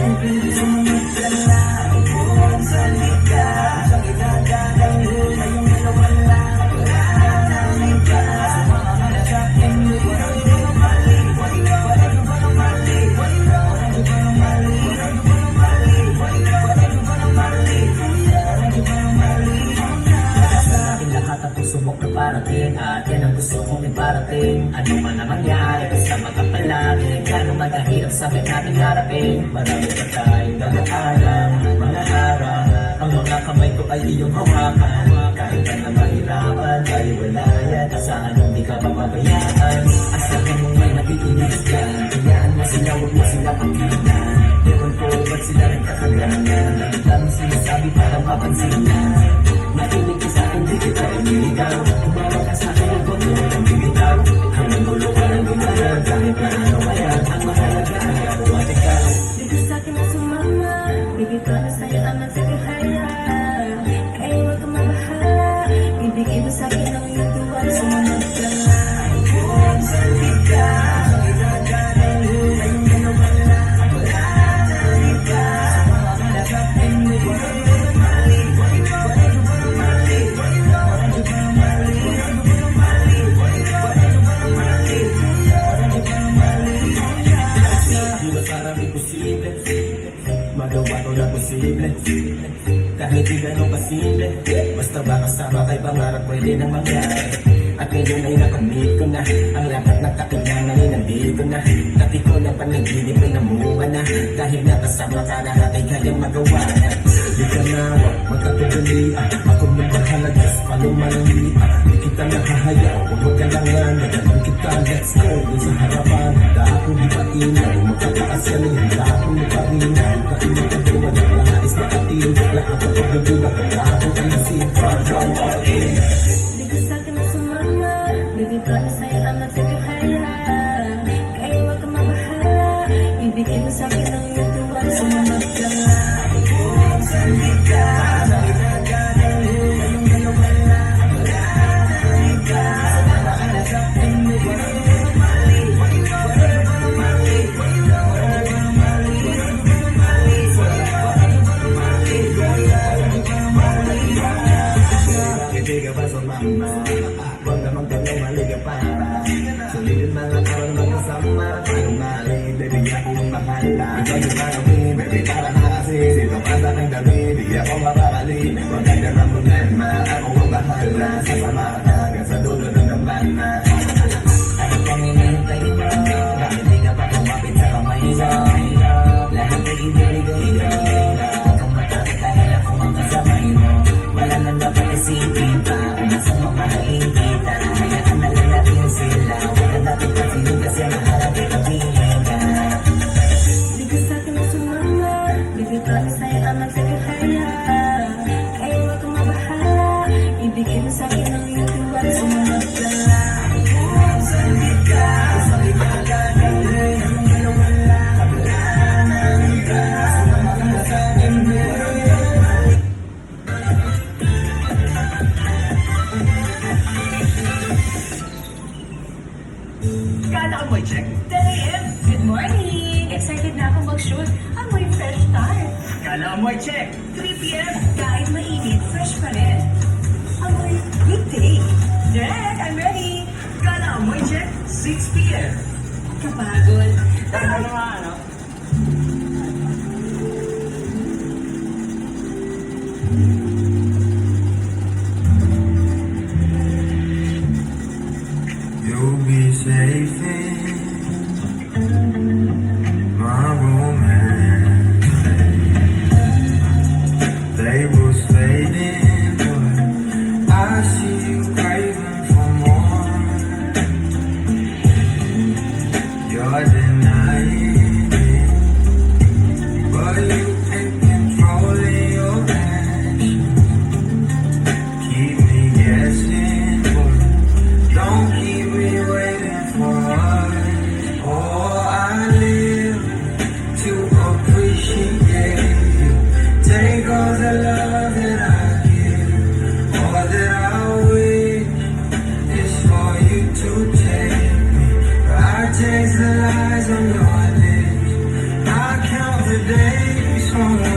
Sumunod ka lang kung salit ka. Pagkakadang ngayong dalawa lang. Wala nang iba. Sumama sa akin, walang mali. Walang mali. Walang mali. Lahat ang pusubok na parating at yan ang gusto kong iparating. Ano man ang mangyari kasama ka palagi. Gano'ng magahirap sa akin natin harapin. Marami pa tayong dadaanan, mga harang. Ang mga kamay ko ay iyong hawakan. Kahit ka na mahirapan, ay wala yan. Asahan hindi ka papabayaan. Asahan mong may nakikinig dyan. Kayaan mo sila, huwag mo sila pakinggan. Ewan ko ba't sila nagkakagangan. Ang sinasabi parang mapansinan. Makinig ka sa akin, di kita iniligaw. Tumawa ka sa akin, huwag mo kang bibitaw. Hanggang dulo ka ng gumalaw. Kahit na ano kaya, ang mahalaga ay ako at ikaw. Di ka sa akin na sumama, bigay ko na sa'yo ang nagsagahaya. Kaya huwag kang mabahala, ibigay mo sa akin ang iyong tuwa. Sumunod ka lang Kung salit ka, pagkakadang ngayong dalawa lang. Wala nang iba. Sumama sa akin, walang mali. Parang imposible magawa ko na posible. Kahit di ganun kasimple, basta ba kasama kay pangarap pwede nang mangyari. At ngayon ay nakamit ko na ang lahat ng kailangan ay nandito na. Dati ko na panaginip ay namunga na. Dahil nakasama ka lahat ay kayang magawa na. Di ka na wag magkatugalian. Ako na bahala, just follow my lead. Di kita nahahayaw, huwag magalangan. Nagalang kita, let's go dun sa harapan. Dahil ko di painaw, magkataas ka na yan. Dahil ko di painaw, dahil magkagawa na nais na atin. Lahat ang pagkagulang, lahat ang ayusin. From all in. Di ka sa akin na sumama, bigay ko na sa'yo ang nagsagahaya. Kaya huwag kang mabahala, ibigay mo sa akin ang iyong tuwa. Sumunod ka lang Kung salit ka, pagkakadang ngayong dalawa lang. Wala nang iba. Sumama ka na sa akin, walang mali. Walang mali. Walang mali. Bakit di ka ba sumama? Huwag namang kanyang maliga para. Sulitin mga araw na magkasama. Parang mali, baby ako ang bahala. Ikaw yung marami, baby para nakasi. Dito ka sa aking dami, di ako mapakali. Huwag ka na ng problema, ako ang bahala. Sasama ka hanggang sa dulo ng gambana. Ano pang hinihintay mo? Bakit di ka pa kumapit sa kamay ko? Lahat ay ibibigay ko. Huwag kang matakot dahil ako ang kasamay mo. Wala nang dapat isipin pa kung nasaan mo mahalin kita. Hayaan na lang natin sila. Huwag ka natin pasilin kasi maharap ay kapihin ka. Di ka sa akin na sumama, bigay ko na sa'yo ang nagsagahaya. Kaya huwag kang mabahala, ibigay mo sa akin ang iyong tuwa. Sumunod ka lang Kung salit ka, pagkakadang ngayong dalawa lang. Wala nang iba. Sumama ka na sa akin, Kala Amoy Check, 10 a.m. Good morning! Excited na akong mag-shoot. Amoy fresh start. Kala Amoy Check, 3 p.m. Kahit mainit, fresh pa rin. Amoy good day. Direk, I'm ready. Kala Amoy Check, 6 p.m. Kapagod. Ano nga, ano? You'll be safe in my romance. They will fade in, but I see you craving for more. You're denying day, so